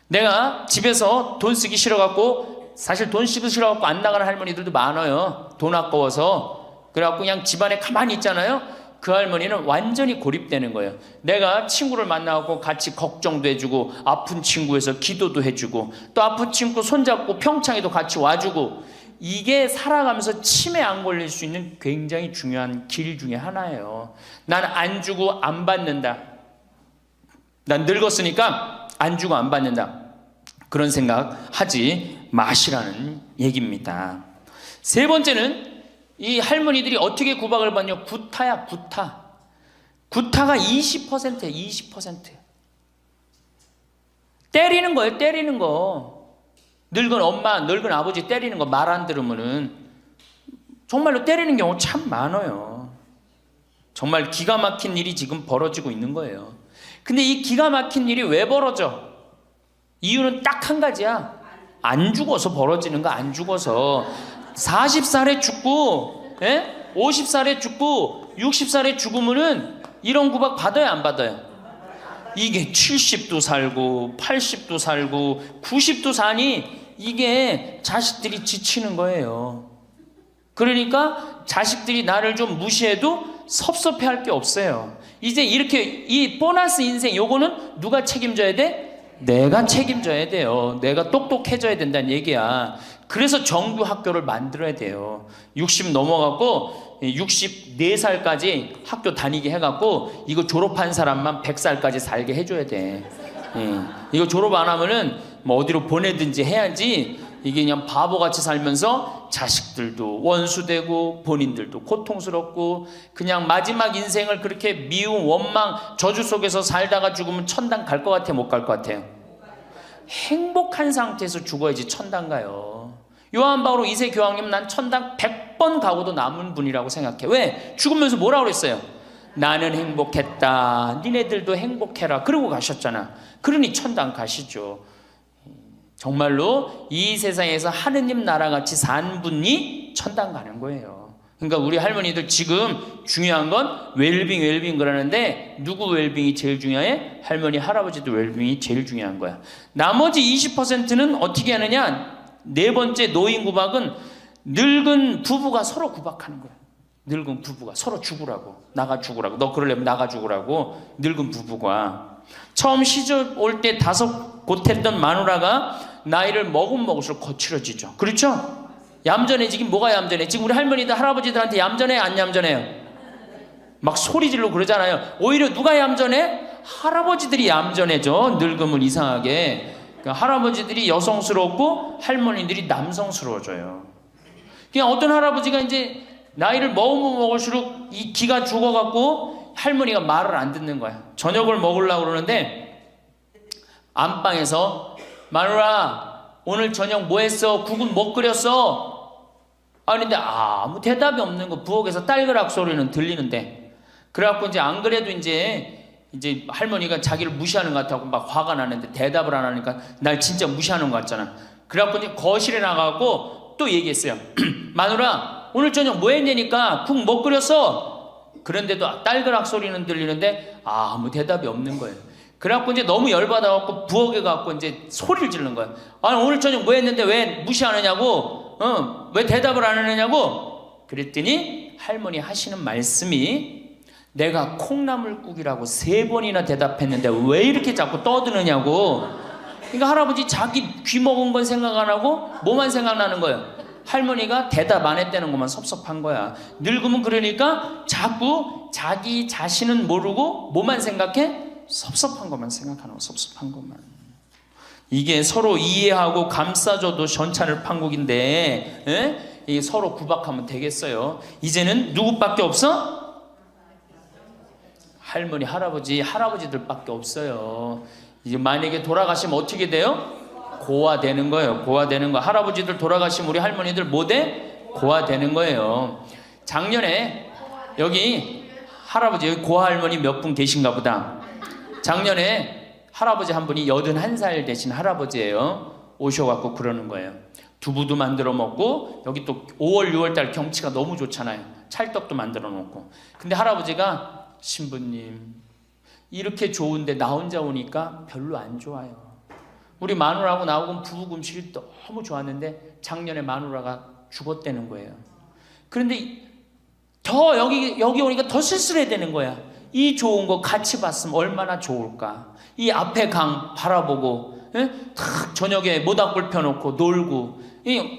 S1: 내가 집에서 돈 쓰기 싫어갖고, 사실 돈 쓰기 싫어갖고 안 나가는 할머니들도 많아요. 돈 아까워서. 그래갖고 그냥 집안에 가만히 있잖아요. 그 할머니는 완전히 고립되는 거예요. 내가 친구를 만나고 같이 걱정도 해주고 아픈 친구에서 기도도 해주고 또 아픈 친구 손잡고 평창에도 같이 와주고, 이게 살아가면서 치매 안 걸릴 수 있는 굉장히 중요한 길 중에 하나예요. 난 안 주고 안 받는다. 난 늙었으니까 안 주고 안 받는다. 그런 생각 하지 마시라는 얘기입니다. 세 번째는 이 할머니들이 어떻게 구박을 받냐? 구타야, 구타. 구타가 20%예요, 20%. 때리는 거예요, 때리는 거. 늙은 엄마, 늙은 아버지 때리는 거 말 안 들으면은 정말로 때리는 경우 참 많아요. 정말 기가 막힌 일이 지금 벌어지고 있는 거예요. 근데 이 기가 막힌 일이 왜 벌어져? 이유는 딱 한 가지야. 안 죽어서 벌어지는 거. 안 죽어서 40살에 죽고 50살에 죽고 60살에 죽으면은 이런 구박 받아요, 안 받아요? 이게 70도 살고 80도 살고 90도 사니 이게 자식들이 지치는 거예요. 그러니까 자식들이 나를 좀 무시해도 섭섭해할 게 없어요. 이제 이렇게 이 보너스 인생 요거는 누가 책임져야 돼? 내가 책임져야 돼요. 내가 똑똑해져야 된다는 얘기야. 그래서 정규 학교를 만들어야 돼요. 60 넘어갖고 64살까지 학교 다니게 해갖고 이거 졸업한 사람만 100살까지 살게 해줘야 돼. 이거 졸업 안 하면은 뭐 어디로 보내든지 해야지. 이게 그냥 바보같이 살면서 자식들도 원수되고 본인들도 고통스럽고 그냥 마지막 인생을 그렇게 미움, 원망, 저주 속에서 살다가 죽으면 천당 갈 것 같아요? 못 갈 것 같아요? 행복한 상태에서 죽어야지 천당 가요. 요한 바오로 2세 교황님 난 천당 100번 가고도 남은 분이라고 생각해. 왜? 죽으면서 뭐라고 그랬어요? 나는 행복했다. 니네들도 행복해라. 그러고 가셨잖아. 그러니 천당 가시죠. 정말로 이 세상에서 하느님 나라같이 산 분이 천당 가는 거예요. 그러니까 우리 할머니들 지금 중요한 건 웰빙 그러는데 누구 웰빙이 제일 중요해? 할머니 할아버지도 웰빙이 제일 중요한 거야. 나머지 20%는 어떻게 하느냐? 네 번째 노인 구박은 늙은 부부가 서로 구박하는 거야. 늙은 부부가 서로 죽으라고, 나가 죽으라고, 너 그러려면 나가 죽으라고. 늙은 부부가 처음 시집 올 때 다섯 곧했던 마누라가 나이를 먹으면 먹을수록 거칠어지죠. 그렇죠? 얌전해지긴 뭐가 얌전해? 지금 우리 할머니들 할아버지들한테 얌전해 안 얌전해요? 막 소리 지르고 그러잖아요. 오히려 누가 얌전해? 할아버지들이 얌전해져. 늙으면 이상하게. 그러니까 할아버지들이 여성스럽고 할머니들이 남성스러워져요. 그냥 어떤 할아버지가 이제 나이를 먹으면 먹을수록 이 기가 죽어갖고 할머니가 말을 안 듣는 거야. 저녁을 먹으려고 그러는데 안방에서 마누라 오늘 저녁 뭐 했어? 국은 뭐 끓였어? 아닌데 아무 대답이 없는 거. 부엌에서 딸그락 소리는 들리는데. 그래갖고 이제 안 그래도 이제 할머니가 자기를 무시하는 것 같다고 막 화가 나는데 대답을 안 하니까 날 진짜 무시하는 것 같잖아. 그래갖고 이제 거실에 나가고 또 얘기했어요. 마누라 오늘 저녁 뭐 했냐니까 국 뭐 끓였어? 그런데도 딸그락 소리는 들리는데 아무 대답이 없는 거예요. 그래갖고 이제 너무 열받아갖고 부엌에 가갖고 이제 소리를 지르는 거야. 아니 오늘 저녁 뭐 했는데 왜 무시하느냐고? 왜 대답을 안 하느냐고? 그랬더니 할머니 하시는 말씀이 내가 콩나물국이라고 3번이나 대답했는데 왜 이렇게 자꾸 떠드느냐고. 그러니까 할아버지 자기 귀 먹은 건 생각 안 하고 뭐만 생각나는 거예요? 할머니가 대답 안 했다는 것만 섭섭한 거야. 늙으면 그러니까 자꾸 자기 자신은 모르고 뭐만 생각해? 섭섭한 것만 생각하는 거. 섭섭한 것만. 이게 서로 이해하고 감싸줘도 전차를 판국인데 이게 서로 구박하면 되겠어요? 이제는 누구밖에 없어? 할머니 할아버지들밖에 없어요. 이제 만약에 돌아가시면 어떻게 돼요? 고아되는 거예요. 고아되는 거. 할아버지들 돌아가시면 우리 할머니들 뭐 돼? 고아되는 거예요. 작년에 여기 할아버지 여기 고아할머니 몇 분 계신가 보다. 작년에 할아버지 한 분이 81살 되신 할아버지예요. 오셔갖고 그러는 거예요. 두부도 만들어 먹고 여기 또 5월 6월달 경치가 너무 좋잖아요. 찰떡도 만들어 놓고. 근데 할아버지가 신부님 이렇게 좋은데 나 혼자 오니까 별로 안 좋아요. 우리 마누라하고 나하고 부부 음식이 너무 좋았는데 작년에 마누라가 죽었다는 거예요. 그런데 더 여기 오니까 더 쓸쓸해 되는 거야. 이 좋은 거 같이 봤으면 얼마나 좋을까. 이 앞에 강 바라보고 탁 저녁에 모닥불 펴놓고 놀고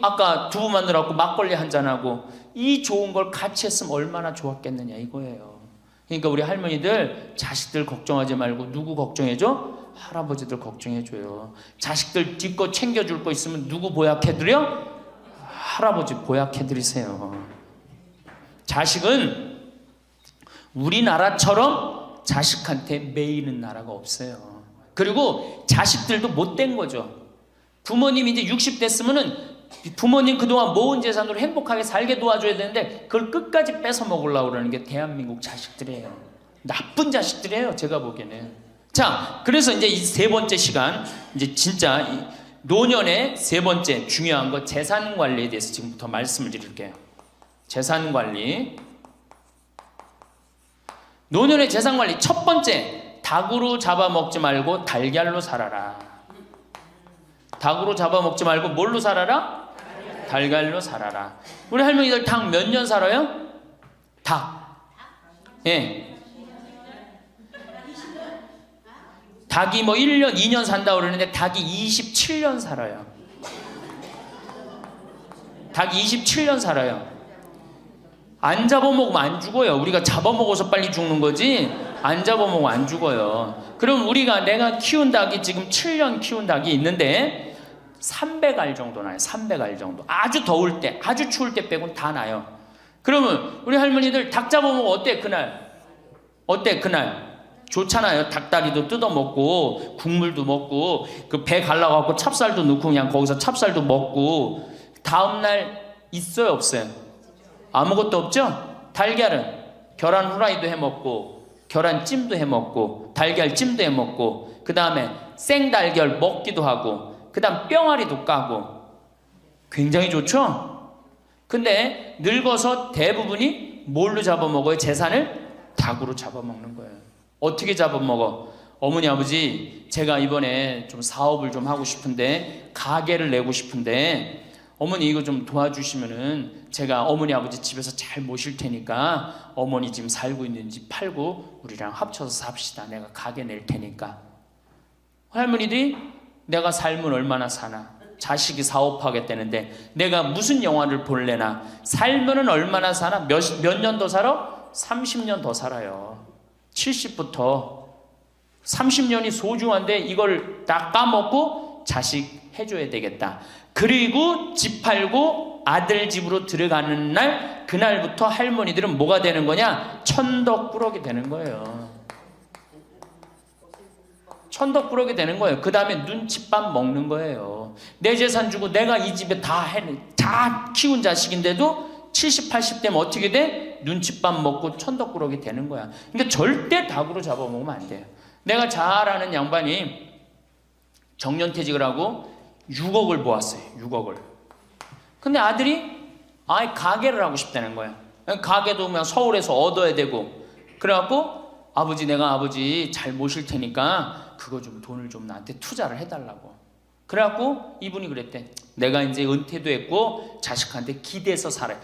S1: 아까 두부 만들어갖고 막걸리 한잔하고 이 좋은 걸 같이 했으면 얼마나 좋았겠느냐 이거예요. 그러니까 우리 할머니들 자식들 걱정하지 말고 누구 걱정해줘? 할아버지들 걱정해줘요. 자식들 뒷거 챙겨줄 거 있으면 누구 보약해드려? 할아버지 보약해드리세요. 자식은 우리나라처럼 자식한테 매이는 나라가 없어요. 그리고 자식들도 못된 거죠. 부모님이 이제 60 됐으면은 부모님 그동안 모은 재산으로 행복하게 살게 도와줘야 되는데 그걸 끝까지 뺏어 먹으려고 그러는 게 대한민국 자식들이에요. 나쁜 자식들이에요. 제가 보기에는 자, 그래서 이제 이 세 번째 시간, 이제 진짜 이 노년의 세 번째 중요한 거 재산 관리에 대해서 지금부터 말씀을 드릴게요. 재산 관리. 노년의 재산 관리 첫 번째, 닭으로 잡아먹지 말고 달걀로 살아라. 닭으로 잡아먹지 말고 뭘로 살아라? 달걀로 살아라. 우리 할머니들 닭 몇 년 살아요? 닭. 예. 닭이 뭐 1년, 2년 산다고 그러는데 닭이 27년 살아요. 닭이 27년 살아요. 안 잡아먹으면 안 죽어요. 우리가 잡아먹어서 빨리 죽는 거지 안 잡아먹으면 안 죽어요. 그럼 내가 키운 닭이 지금 7년 키운 닭이 있는데 300알 정도 나요. 300알 정도. 아주 더울 때, 아주 추울 때 빼고는 다 나요. 그러면 우리 할머니들 닭 잡아먹으면 어때 그날? 어때 그날? 좋잖아요. 닭다리도 뜯어먹고 국물도 먹고 그 배 갈라갖고 찹쌀도 넣고 그냥 거기서 찹쌀도 먹고 다음날 있어요 없어요? 아무것도 없죠? 달걀은 계란 후라이도 해먹고 계란찜도 해먹고 달걀찜도 해먹고 그 다음에 생달걀 먹기도 하고 그 다음 뿅아리도 까고 굉장히 좋죠? 근데 늙어서 대부분이 뭘로 잡아먹어요? 재산을 닭으로 잡아먹는 거예요. 어떻게 잡아먹어? 어머니 아버지 제가 이번에 좀 사업을 좀 하고 싶은데 가게를 내고 싶은데 어머니 이거 좀 도와주시면은 제가 어머니 아버지 집에서 잘 모실 테니까 어머니 지금 살고 있는 집 팔고 우리랑 합쳐서 삽시다. 내가 가게 낼 테니까. 할머니들이 내가 살면 얼마나 사나? 자식이 사업하겠다는데 내가 무슨 영화를 볼래나? 살면은 얼마나 사나? 몇 년 더 살아? 30년 더 살아요. 70부터 30년이 소중한데 이걸 다 까먹고 자식 해줘야 되겠다. 그리고 집 팔고 아들 집으로 들어가는 날 그날부터 할머니들은 뭐가 되는 거냐? 천덕꾸러기 되는 거예요. 천덕꾸러기 되는 거예요. 그 다음에 눈칫밥 먹는 거예요. 내 재산 주고 내가 이 집에 다 키운 자식인데도 70, 80대면 어떻게 돼? 눈칫밥 먹고 천덕꾸러기 되는 거야. 그러니까 절대 닭으로 잡아먹으면 안 돼요. 내가 잘 아는 양반이 정년퇴직을 하고 6억을 모았어요. 6억을. 근데 아들이 가게를 하고 싶다는 거야. 가게도 그냥 서울에서 얻어야 되고. 그래갖고 내가 아버지 잘 모실 테니까 그거 좀 돈을 좀 나한테 투자를 해달라고. 그래갖고 이분이 그랬대. 내가 이제 은퇴도 했고 자식한테 기대서 살아요.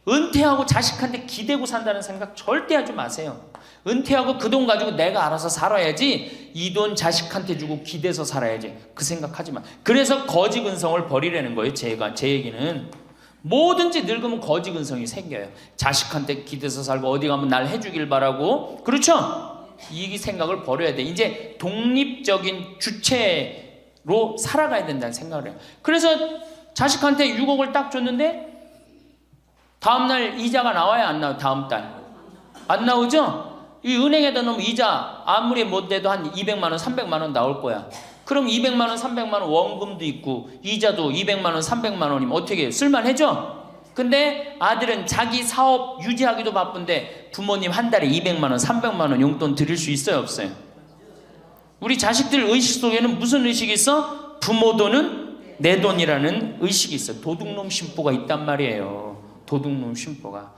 S1: 은퇴하고 자식한테 기대고 산다는 생각 절대 하지 마세요. 은퇴하고 그 돈 가지고 내가 알아서 살아야지 이 돈 자식한테 주고 기대서 살아야지 그 생각하지 마. 그래서 거지 근성을 버리라는 거예요. 제 얘기는 뭐든지 늙으면 거지 근성이 생겨요. 자식한테 기대서 살고 어디 가면 날 해주길 바라고. 그렇죠? 이 생각을 버려야 돼. 이제 독립적인 주체로 살아가야 된다는 생각을 해요. 그래서 자식한테 6억을 딱 줬는데 다음날 이자가 나와야 안 나와요? 다음 달 안 나오죠? 이 은행에다 놓으면 이자 아무리 못 돼도 한 200만 원, 300만 원 나올 거야. 그럼 200만 원, 300만 원 원금도 있고 이자도 200만 원, 300만 원이면 어떻게 해요? 쓸만해져? 근데 아들은 자기 사업 유지하기도 바쁜데 부모님 한 달에 200만 원, 300만 원 용돈 드릴 수 있어요, 없어요? 우리 자식들 의식 속에는 무슨 의식이 있어? 부모 돈은 내 돈이라는 의식이 있어. 도둑놈 심보가 있단 말이에요. 도둑놈 심보가.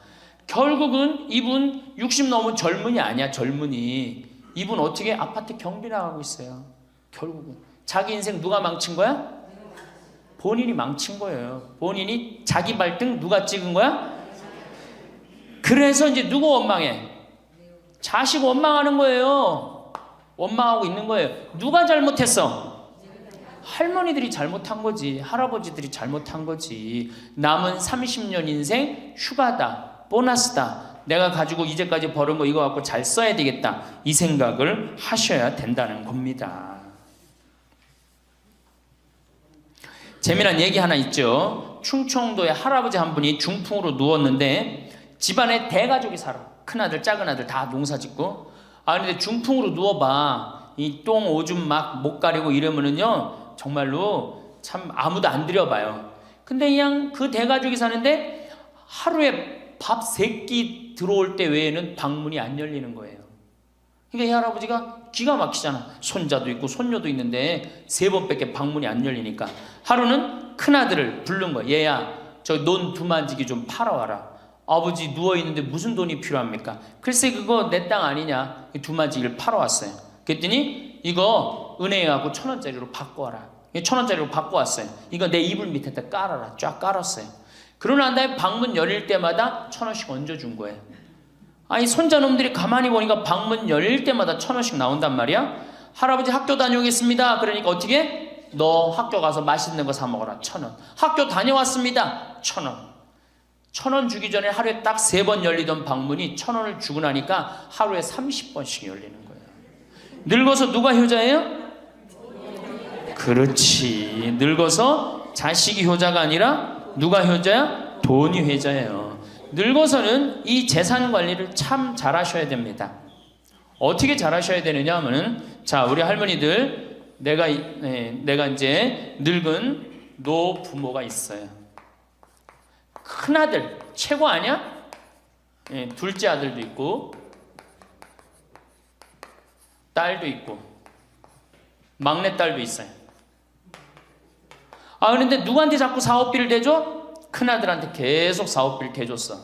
S1: 결국은 이분 60 넘은 젊은이 아니야. 젊은이. 이분 어떻게 아파트 경비 나가고 있어요. 결국은 자기 인생 누가 망친 거야? 본인이 망친 거예요. 본인이 자기 발등 누가 찍은 거야? 그래서 이제 누구 원망해? 자식 원망하는 거예요. 원망하고 있는 거예요. 누가 잘못했어? 할머니들이 잘못한 거지. 할아버지들이 잘못한 거지. 남은 30년 인생 휴가다. 보너스다. 내가 가지고 이제까지 벌은 거 이거 갖고 잘 써야 되겠다. 이 생각을 하셔야 된다는 겁니다. 재미난 얘기 하나 있죠. 충청도에 할아버지 한 분이 중풍으로 누웠는데 집안에 대가족이 살아. 큰아들 작은아들 다 농사 짓고. 근데 중풍으로 누워봐. 이 똥 오줌 막 못 가리고 이러면은요 정말로 참 아무도 안 들여봐요. 근데 그냥 그 대가족이 사는데 하루에 밥 3끼 들어올 때 외에는 방문이 안 열리는 거예요. 그러니까 이 할아버지가 기가 막히잖아. 손자도 있고 손녀도 있는데 3번밖에 방문이 안 열리니까 하루는 큰아들을 부른 거야. 얘야, 저 논 두만지기 좀 팔아와라. 아버지 누워있는데 무슨 돈이 필요합니까? 글쎄 그거 내 땅 아니냐. 두만지기를 팔아왔어요. 그랬더니 이거 은행에 가고 1,000원짜리로 바꿔와라. 1,000원짜리로 바꿔왔어요. 이거 내 이불 밑에다 깔아라. 쫙 깔았어요. 그러고 난 다음에 방문 열릴 때마다 1,000원씩 얹어준 거예요. 아니 손자놈들이 가만히 보니까 방문 열릴 때마다 1,000원씩 나온단 말이야. 할아버지 학교 다녀오겠습니다. 그러니까 어떻게? 너 학교 가서 맛있는 거 사 먹어라. 1,000원. 학교 다녀왔습니다. 1,000원. 1,000원 주기 전에 하루에 딱 3번 열리던 방문이 1,000원을 주고 나니까 하루에 30번씩 열리는 거예요. 늙어서 누가 효자예요? 그렇지. 늙어서 자식이 효자가 아니라 누가 효자야? 돈이 효자예요. 늙어서는 이 재산 관리를 참 잘하셔야 됩니다. 어떻게 잘하셔야 되느냐 하면은, 자, 우리 할머니들, 내가 이제 늙은 노부모가 있어요. 큰아들 최고 아니야? 둘째 아들도 있고 딸도 있고 막내딸도 있어요. 아, 그런데 누구한테 자꾸 사업비를 대줘? 큰아들한테 계속 사업비를 대줬어.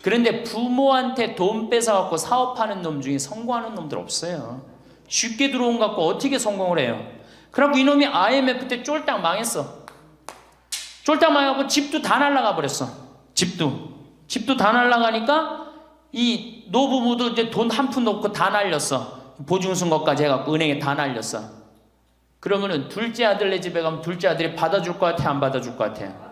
S1: 그런데 부모한테 돈 뺏어갖고 사업하는 놈 중에 성공하는 놈들 없어요. 쉽게 들어온 것 갖고 어떻게 성공을 해요? 그래갖고 이놈이 IMF 때 쫄딱 망했어. 쫄딱 망해갖고 집도 다 날라가 버렸어. 집도 다 날라가니까 이 노부모도 이제 돈 한 푼 넣고 다 날렸어. 보증금 것까지 해갖고 은행에 다 날렸어. 그러면은 둘째 아들네 집에 가면 둘째 아들이 받아줄 것 같아, 안 받아줄 것 같아?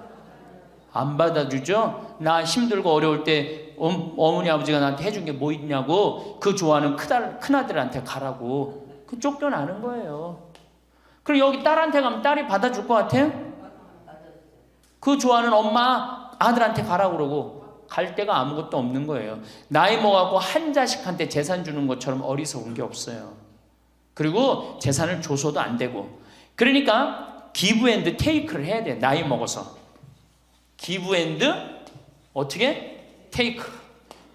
S1: 안 받아주죠? 나 힘들고 어려울 때 어머니 아버지가 나한테 해준 게 뭐 있냐고 그 좋아하는 큰아들한테 가라고 그 쫓겨나는 거예요. 그럼 여기 딸한테 가면 딸이 받아줄 것 같아요? 그 좋아하는 엄마 아들한테 가라고 그러고 갈 데가 아무것도 없는 거예요. 나이 먹어갖고 한 자식한테 재산 주는 것처럼 어리석은 게 없어요. 그리고 재산을 줘서도 안 되고. 그러니까 기브 앤드 테이크를 해야 돼. 나이 먹어서 기브 앤드 어떻게? 테이크.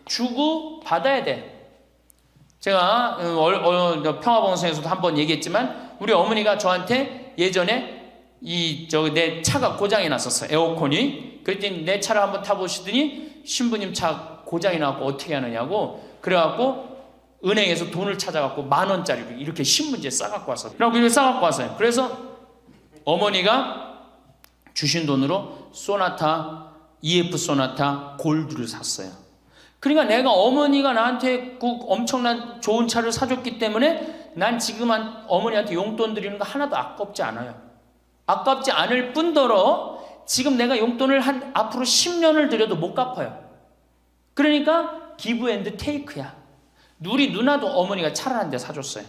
S1: 주고 받아야 돼. 제가 평화방송에서도 한번 얘기했지만 우리 어머니가 저한테 예전에 내 차가 고장이 났었어요. 에어컨이. 그랬더니 내 차를 한번 타보시더니 신부님 차 고장이 나고 어떻게 하느냐고 그래갖고 은행에서 돈을 찾아갖고 10,000원짜리로 이렇게 신문지에 싸갖고 왔어요. 그래갖고 이렇게 싸갖고 왔어요. 그래서 어머니가 주신 돈으로 소나타, EF 소나타 골드를 샀어요. 그러니까 내가 어머니가 나한테 그 엄청난 좋은 차를 사줬기 때문에 난 지금 어머니한테 용돈 드리는 거 하나도 아깝지 않아요. 아깝지 않을 뿐더러 지금 내가 용돈을 앞으로 10년을 들여도 못 갚아요. 그러니까 기브 앤드 테이크야. 우리 누나도 어머니가 차를 한 대 사줬어요.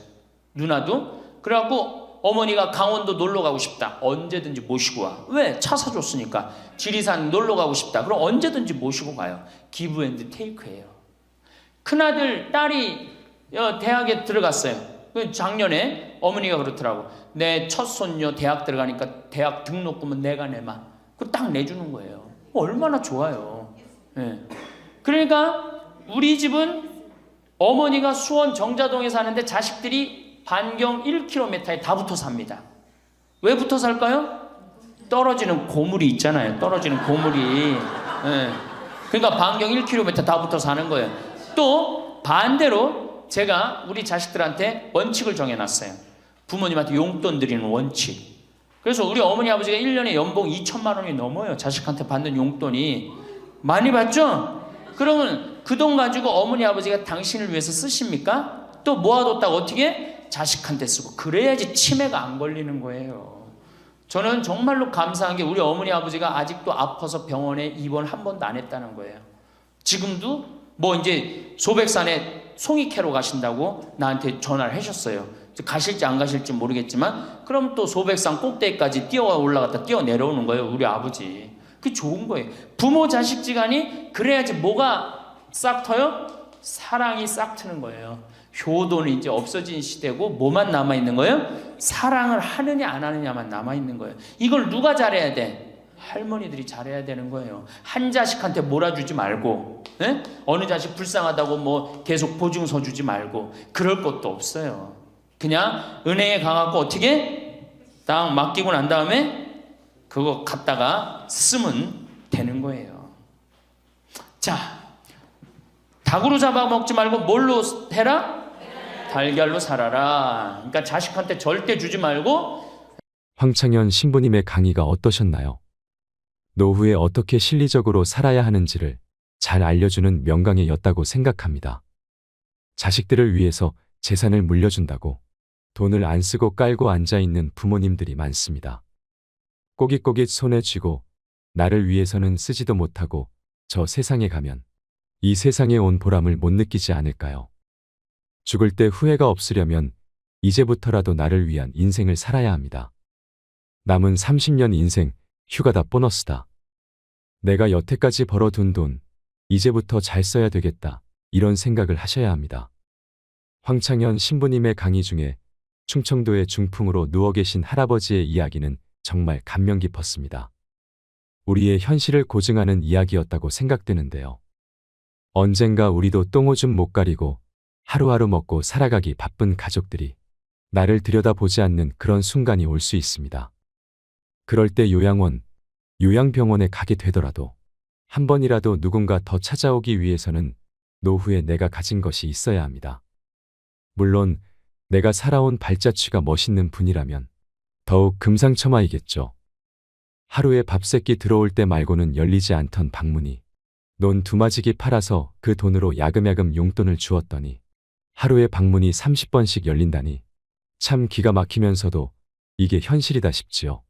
S1: 누나도. 그래갖고 어머니가 강원도 놀러 가고 싶다. 언제든지 모시고 와. 왜? 차 사줬으니까. 지리산 놀러 가고 싶다. 그럼 언제든지 모시고 가요. 기브 앤드 테이크예요. 큰아들, 딸이 대학에 들어갔어요. 작년에 어머니가 그렇더라고. 내 첫 손녀 대학 들어가니까 대학 등록금은 내가 내마. 그거 딱 내주는 거예요. 얼마나 좋아요. 네. 그러니까 우리 집은 어머니가 수원 정자동에 사는데 자식들이 반경 1km에 다 붙어 삽니다. 왜 붙어 살까요? 떨어지는 고물이 있잖아요. 떨어지는 고물이. 네. 그러니까 반경 1km 다 붙어 사는 거예요. 또 반대로 제가 우리 자식들한테 원칙을 정해놨어요. 부모님한테 용돈 드리는 원칙. 그래서 우리 어머니 아버지가 1년에 연봉 2,000만 원이 넘어요. 자식한테 받는 용돈이. 많이 받죠? 그러면 그 돈 가지고 어머니 아버지가 당신을 위해서 쓰십니까? 또 모아뒀다가 어떻게? 자식한테 쓰고. 그래야지 치매가 안 걸리는 거예요. 저는 정말로 감사한 게 우리 어머니 아버지가 아직도 아파서 병원에 입원 한 번도 안 했다는 거예요. 지금도 이제 소백산에 송이 캐러 가신다고 나한테 전화를 하셨어요. 가실지 안 가실지 모르겠지만 그럼 또 소백산 꼭대기까지 뛰어 올라갔다 뛰어 내려오는 거예요. 우리 아버지. 그게 좋은 거예요. 부모 자식 지간이 그래야지 뭐가 싹 터요? 사랑이 싹 트는 거예요. 효도는 이제 없어진 시대고 뭐만 남아있는 거예요? 사랑을 하느냐 안 하느냐만 남아있는 거예요. 이걸 누가 잘해야 돼? 할머니들이 잘해야 되는 거예요. 한 자식한테 몰아주지 말고, 예? 어느 자식 불쌍하다고 뭐 계속 보증서 주지 말고, 그럴 것도 없어요. 그냥 은행에 가갖고 어떻게 딱 맡기고 난 다음에 그거 갖다가 쓰면 되는 거예요. 자, 닭으로 잡아먹지 말고 뭘로 해라? 달걀로 살아라. 그러니까 자식한테 절대 주지 말고.
S2: 황창현 신부님의 강의가 어떠셨나요? 노후에 어떻게 실리적으로 살아야 하는지를 잘 알려주는 명강의였다고 생각합니다. 자식들을 위해서 재산을 물려준다고 돈을 안 쓰고 깔고 앉아있는 부모님들이 많습니다. 꼬깃꼬깃 손에 쥐고 나를 위해서는 쓰지도 못하고 저 세상에 가면 이 세상에 온 보람을 못 느끼지 않을까요? 죽을 때 후회가 없으려면 이제부터라도 나를 위한 인생을 살아야 합니다. 남은 30년 인생 휴가다 보너스다. 내가 여태까지 벌어둔 돈 이제부터 잘 써야 되겠다. 이런 생각을 하셔야 합니다. 황창현 신부님의 강의 중에 충청도의 중풍으로 누워 계신 할아버지의 이야기는 정말 감명 깊었습니다. 우리의 현실을 고증하는 이야기였다고 생각되는데요. 언젠가 우리도 똥오줌 못 가리고 하루하루 먹고 살아가기 바쁜 가족들이 나를 들여다보지 않는 그런 순간이 올 수 있습니다. 그럴 때 요양원, 요양병원에 가게 되더라도 한 번이라도 누군가 더 찾아오기 위해서는 노후에 내가 가진 것이 있어야 합니다. 물론 내가 살아온 발자취가 멋있는 분이라면 더욱 금상첨화이겠죠. 하루에 밥 세끼 들어올 때 말고는 열리지 않던 방문이 논 두마지기 팔아서 그 돈으로 야금야금 용돈을 주었더니 하루에 방문이 30번씩 열린다니 참 기가 막히면서도 이게 현실이다 싶지요.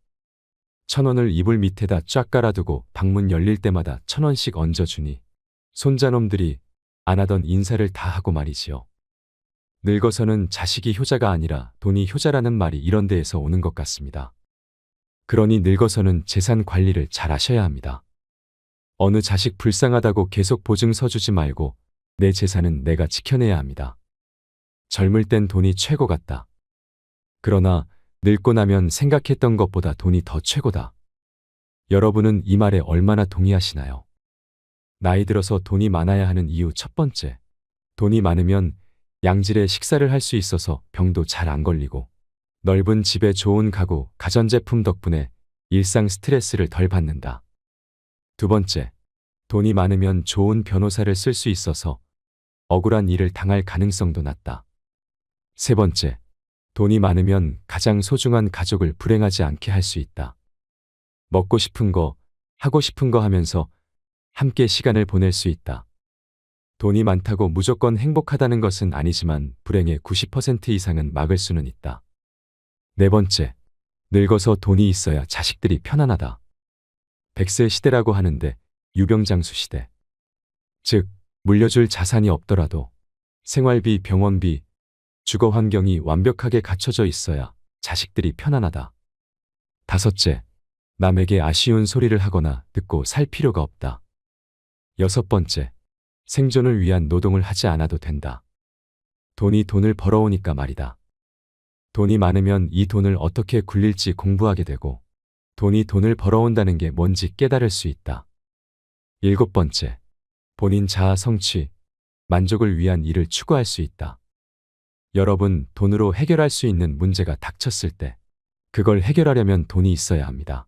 S2: 1,000원을 이불 밑에다 쫙 깔아두고 방문 열릴 때마다 1,000원씩 얹어주니 손자놈들이 안 하던 인사를 다 하고 말이지요. 늙어서는 자식이 효자가 아니라 돈이 효자라는 말이 이런 데에서 오는 것 같습니다. 그러니 늙어서는 재산 관리를 잘 하셔야 합니다. 어느 자식 불쌍하다고 계속 보증서 주지 말고 내 재산은 내가 지켜내야 합니다. 젊을 땐 돈이 최고 같다. 그러나 늙고 나면 생각했던 것보다 돈이 더 최고다. 여러분은 이 말에 얼마나 동의하시나요? 나이 들어서 돈이 많아야 하는 이유 첫 번째, 돈이 많으면 양질의 식사를 할 수 있어서 병도 잘 안 걸리고 넓은 집에 좋은 가구, 가전제품 덕분에 일상 스트레스를 덜 받는다. 두 번째, 돈이 많으면 좋은 변호사를 쓸 수 있어서 억울한 일을 당할 가능성도 낮다. 세 번째, 돈이 많으면 가장 소중한 가족을 불행하지 않게 할 수 있다. 먹고 싶은 거, 하고 싶은 거 하면서 함께 시간을 보낼 수 있다. 돈이 많다고 무조건 행복하다는 것은 아니지만 불행의 90% 이상은 막을 수는 있다. 네 번째, 늙어서 돈이 있어야 자식들이 편안하다. 100세 시대라고 하는데 유병장수 시대. 즉, 물려줄 자산이 없더라도 생활비, 병원비, 주거 환경이 완벽하게 갖춰져 있어야 자식들이 편안하다. 다섯째, 남에게 아쉬운 소리를 하거나 듣고 살 필요가 없다. 여섯 번째, 생존을 위한 노동을 하지 않아도 된다. 돈이 돈을 벌어오니까 말이다. 돈이 많으면 이 돈을 어떻게 굴릴지 공부하게 되고 돈이 돈을 벌어온다는 게 뭔지 깨달을 수 있다. 일곱 번째, 본인 자아 성취, 만족을 위한 일을 추구할 수 있다. 여러분, 돈으로 해결할 수 있는 문제가 닥쳤을 때 그걸 해결하려면 돈이 있어야 합니다.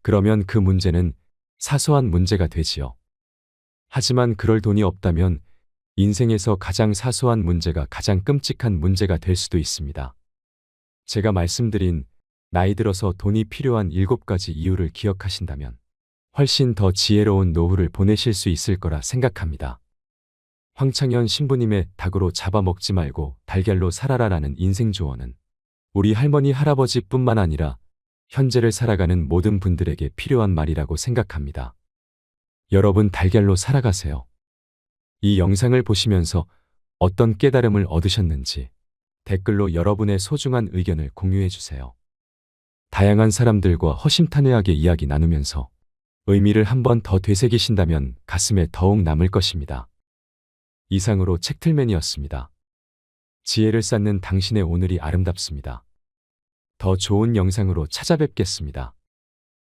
S2: 그러면 그 문제는 사소한 문제가 되지요. 하지만 그럴 돈이 없다면 인생에서 가장 사소한 문제가 가장 끔찍한 문제가 될 수도 있습니다. 제가 말씀드린 나이 들어서 돈이 필요한 7가지 이유를 기억하신다면 훨씬 더 지혜로운 노후를 보내실 수 있을 거라 생각합니다. 황창현 신부님의 닭으로 잡아먹지 말고 달걀로 살아라라는 인생 조언은 우리 할머니 할아버지뿐만 아니라 현재를 살아가는 모든 분들에게 필요한 말이라고 생각합니다. 여러분, 달걀로 살아가세요. 이 영상을 보시면서 어떤 깨달음을 얻으셨는지 댓글로 여러분의 소중한 의견을 공유해 주세요. 다양한 사람들과 허심탄회하게 이야기 나누면서 의미를 한 번 더 되새기신다면 가슴에 더욱 남을 것입니다. 이상으로 책틀맨이었습니다. 지혜를 쌓는 당신의 오늘이 아름답습니다. 더 좋은 영상으로 찾아뵙겠습니다.